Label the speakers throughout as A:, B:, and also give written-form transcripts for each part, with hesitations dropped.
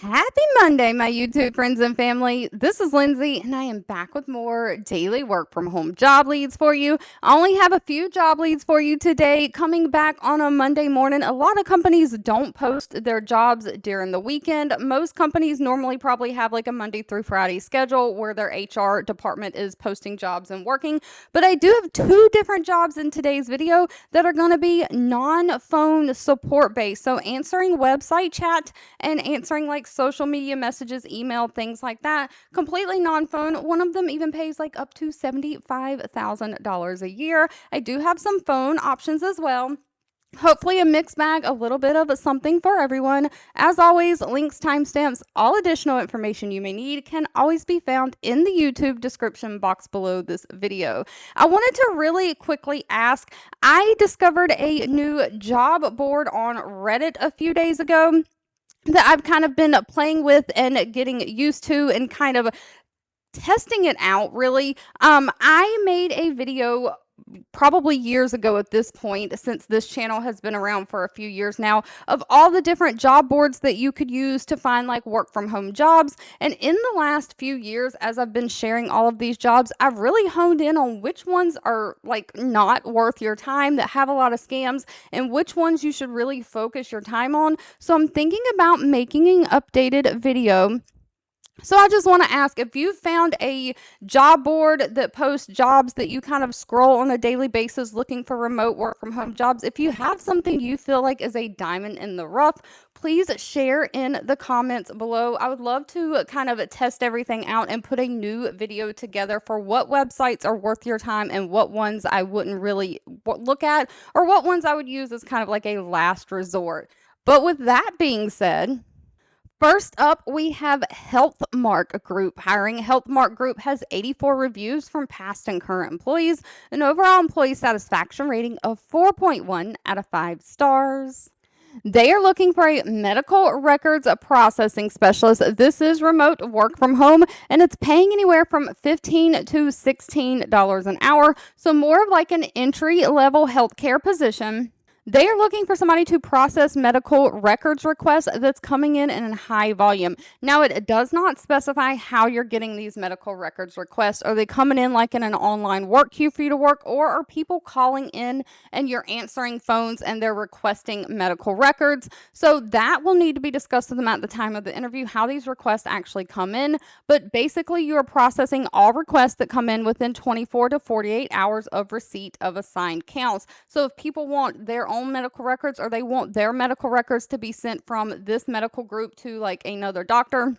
A: Happy Monday, my YouTube friends and family. This is Lindsay, and I am back with more daily work from home job leads for you. I only have a few job leads for you today, coming back on a Monday morning. A lot of companies don't post their jobs during the weekend. Most companies normally probably have like a Monday through Friday schedule where their HR department is posting jobs and working. But I do have two different jobs in today's video that are going to be non-phone support based. So answering website chat and answering like social media messages, email, things like that, completely non-phone. One of them even pays like up to $75,000 a year. I do have some phone options as well. Hopefully, a mixed bag, a little bit of something for everyone. As always, links, timestamps, all additional information you may need can always be found in the YouTube description box below this video. I wanted to really quickly ask, I discovered a new job board on Reddit a few days ago that I've kind of been playing with and getting used to and kind of testing it out really. I made a video probably years ago at this point, since this channel has been around for a few years now, of all the different job boards that you could use to find like work from home jobs. And in the last few years, as I've been sharing all of these jobs, I've really honed in on which ones are like not worth your time, that have a lot of scams, and which ones you should really focus your time on. So I'm thinking about making an updated video. So I just want to ask, if you found a job board that posts jobs that you kind of scroll on a daily basis looking for remote work from home jobs, if you have something you feel like is a diamond in the rough, please share in the comments below. I would love to kind of test everything out and put a new video together for what websites are worth your time and what ones I wouldn't really look at, or what ones I would use as kind of like a last resort. But with that being said, first up, we have Healthmark Group hiring. Healthmark Group has 84 reviews from past and current employees, an overall employee satisfaction rating of 4.1 out of 5 stars. They are looking for a medical records processing specialist. This is remote work from home, and it's paying anywhere from $15 to $16 an hour, so more of like an entry-level healthcare position. They are looking for somebody to process medical records requests that's coming in high volume. Now, it does not specify how you're getting these medical records requests. Are they coming in like in an online work queue for you to work, or are people calling in and you're answering phones and they're requesting medical records? So that will need to be discussed with them at the time of the interview, how these requests actually come in. But basically, you are processing all requests that come in within 24 to 48 hours of receipt of assigned counts. So if people want their own medical records, or they want their medical records to be sent from this medical group to like another doctor,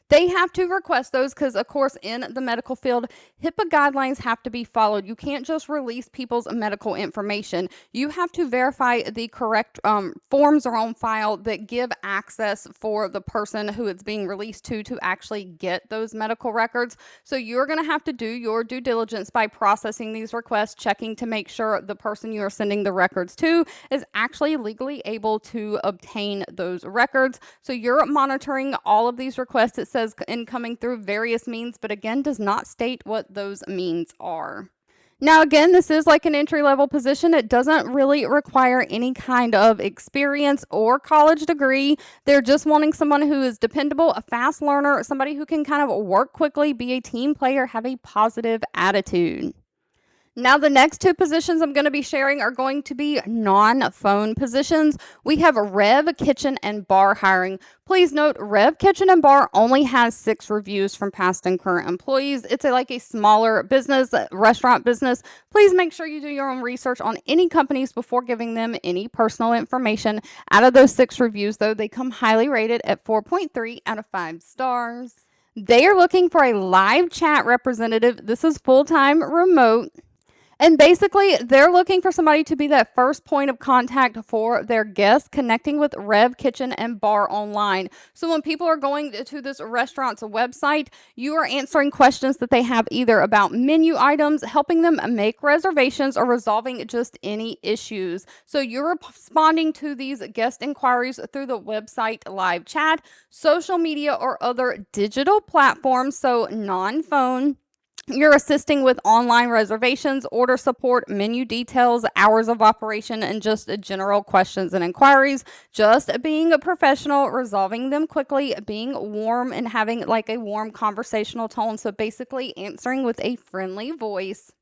A: they have to request those because, of course, in the medical field, HIPAA guidelines have to be followed. You can't just release people's medical information. You have to verify the correct forms are on file that give access for the person who it's being released to actually get those medical records. So you're going to have to do your due diligence by processing these requests, checking to make sure the person you are sending the records to is actually legally able to obtain those records. So you're monitoring all of these requests. It says incoming through various means, but again, does not state what those means are. Now, again, this is like an entry-level position. It doesn't really require any kind of experience or college degree. They're just wanting someone who is dependable, a fast learner, somebody who can kind of work quickly, be a team player, have a positive attitude. Now, the next two positions I'm going to be sharing are going to be non-phone positions. We have Rev Kitchen and Bar hiring. Please note, Rev Kitchen and Bar only has 6 reviews from past and current employees. It's like a smaller business, restaurant business. Please make sure you do your own research on any companies before giving them any personal information. Out of those 6 reviews, though, they come highly rated at 4.3 out of 5 stars. They are looking for a live chat representative. This is full-time remote. And basically, they're looking for somebody to be that first point of contact for their guests, connecting with Rev Kitchen and Bar online. So when people are going to this restaurant's website, you are answering questions that they have either about menu items, helping them make reservations, or resolving just any issues. So you're responding to these guest inquiries through the website live chat, social media, or other digital platforms, so non-phone. You're assisting with online reservations, order support, menu details, hours of operation, and just general questions and inquiries. Just being a professional, resolving them quickly, being warm, and having like a warm conversational tone. So basically, answering with a friendly voice.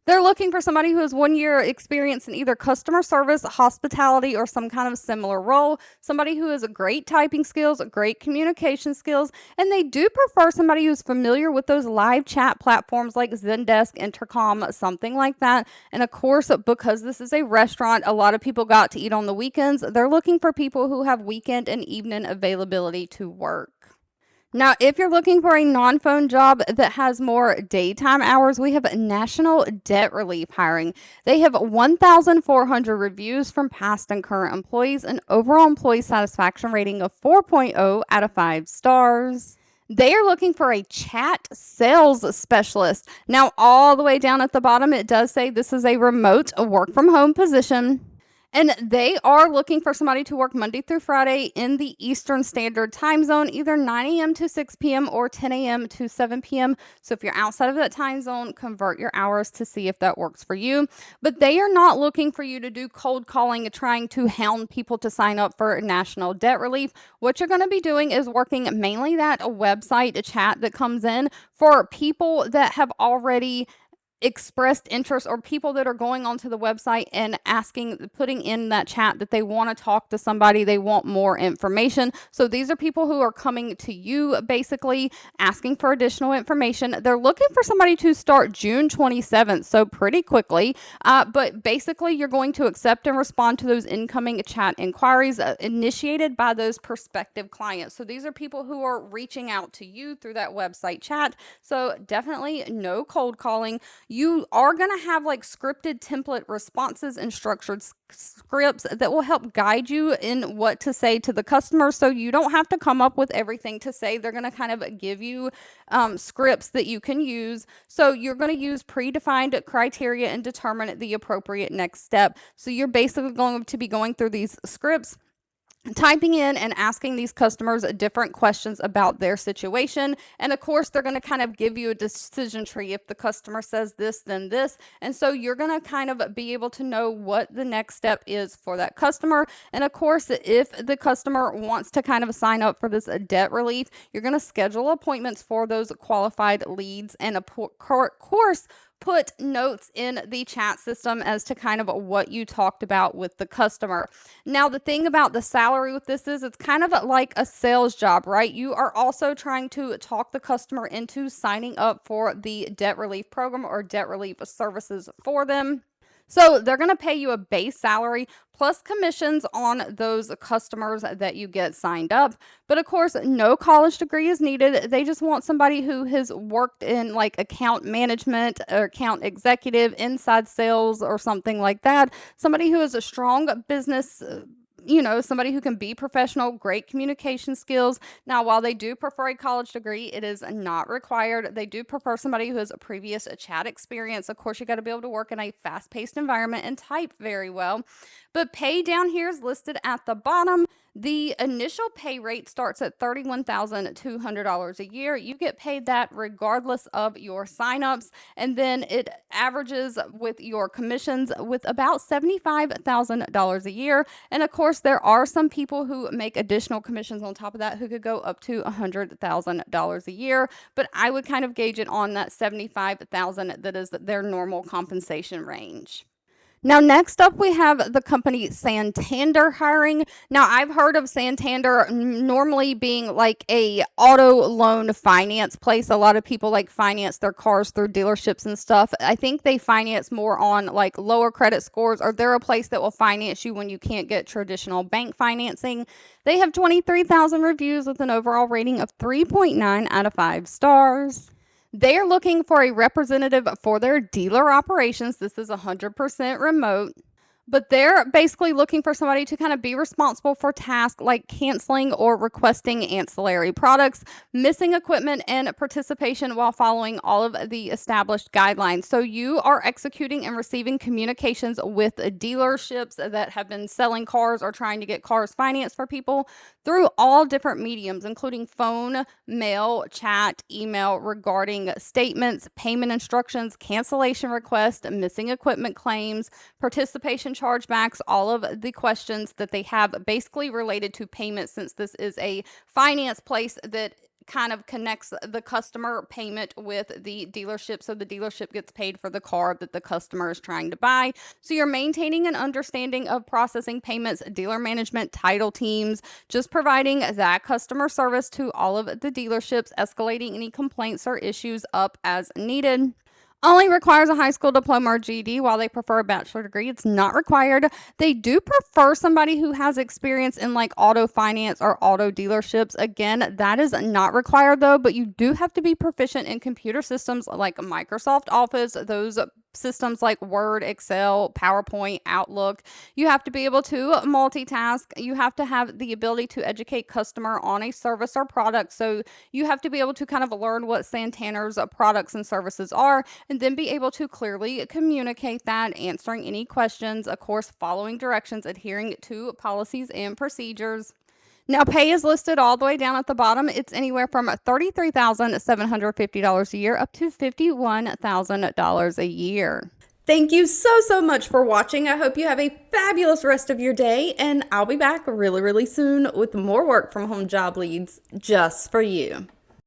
A: They're looking for somebody who has 1 year experience in either customer service, hospitality, or some kind of similar role. Somebody who has a great typing skills, great communication skills, and they do prefer somebody who's familiar with those live chat platforms like Zendesk, Intercom, something like that. And of course, because this is a restaurant, a lot of people got to eat on the weekends. They're looking for people who have weekend and evening availability to work. Now, if you're looking for a non-phone job that has more daytime hours, we have National Debt Relief hiring. They have 1,400 reviews from past and current employees, an overall employee satisfaction rating of 4.0 out of 5 stars. They are looking for a chat sales specialist. Now, all the way down at the bottom, it does say this is a remote work from home position. And they are looking for somebody to work Monday through Friday in the Eastern Standard Time Zone, either 9 a.m. to 6 p.m. or 10 a.m. to 7 p.m. So if you're outside of that time zone, convert your hours to see if that works for you. But they are not looking for you to do cold calling, trying to hound people to sign up for national debt relief. What you're going to be doing is working mainly that website chat that comes in for people that have already expressed interest, or people that are going onto the website and putting in that chat that they want to talk to somebody, they want more information. So these are people who are coming to you basically asking for additional information. They're looking for somebody to start June 27th, so pretty quickly. But basically you're going to accept and respond to those incoming chat inquiries initiated by those prospective clients. So these are people who are reaching out to you through that website chat. So definitely no cold calling. You are going to have like scripted template responses and structured scripts that will help guide you in what to say to the customer. So you don't have to come up with everything to say. They're going to kind of give you scripts that you can use. So you're going to use predefined criteria and determine the appropriate next step. So you're basically going to be going through these scripts, typing in and asking these customers different questions about their situation. And of course, they're going to kind of give you a decision tree. If the customer says this, then this. And so you're going to kind of be able to know what the next step is for that customer. And of course, if the customer wants to kind of sign up for this debt relief, you're going to schedule appointments for those qualified leads, and of course, put notes in the chat system as to kind of what you talked about with the customer. Now, the thing about the salary with this is it's kind of like a sales job, right? You are also trying to talk the customer into signing up for the debt relief program or debt relief services for them. So they're going to pay you a base salary plus commissions on those customers that you get signed up. But of course, no college degree is needed. They just want somebody who has worked in like account management or account executive, inside sales, or something like that. Somebody who has a strong business, somebody who can be professional, great communication skills. Now, while they do prefer a college degree, it is not required. They do prefer somebody who has a previous chat experience. Of course, you got to be able to work in a fast-paced environment and type very well. But pay down here is listed at the bottom. The initial pay rate starts at $31,200 a year. You get paid that regardless of your signups, and then it averages with your commissions with about $75,000 a year. And of course, there are some people who make additional commissions on top of that who could go up to $100,000 a year. But I would kind of gauge it on that $75,000 that is their normal compensation range. Now, next up, we have the company Santander hiring. Now, I've heard of Santander normally being like a auto loan finance place. A lot of people like finance their cars through dealerships and stuff. I think they finance more on like lower credit scores, or they're a place that will finance you when you can't get traditional bank financing. They have 23,000 reviews with an overall rating of 3.9 out of 5 stars. They are looking for a representative for their dealer operations. This is 100% remote. But they're basically looking for somebody to kind of be responsible for tasks like canceling or requesting ancillary products, missing equipment, and participation while following all of the established guidelines. So you are executing and receiving communications with dealerships that have been selling cars or trying to get cars financed for people through all different mediums, including phone, mail, chat, email, regarding statements, payment instructions, cancellation requests, missing equipment claims, participation chargebacks, all of the questions that they have basically related to payment, since this is a finance place that kind of connects the customer payment with the dealership, so the dealership gets paid for the car that the customer is trying to buy. So you're maintaining an understanding of processing payments, dealer management, title teams, just providing that customer service to all of the dealerships, escalating any complaints or issues up as needed. Only requires a high school diploma or GED. While they prefer a bachelor degree, it's not required. They do prefer somebody who has experience in like auto finance or auto dealerships. Again, that is not required though, but you do have to be proficient in computer systems like Microsoft Office, those systems like Word, Excel, PowerPoint, Outlook. You have to be able to multitask. You have to have the ability to educate customer on a service or product. So you have to be able to kind of learn what Santander's products and services are, and then be able to clearly communicate that, answering any questions, of course, following directions, adhering to policies and procedures. Now, pay is listed all the way down at the bottom. It's anywhere from $33,750 a year up to $51,000 a year. Thank you so much for watching. I hope you have a fabulous rest of your day, and I'll be back really soon with more work from home job leads just for you.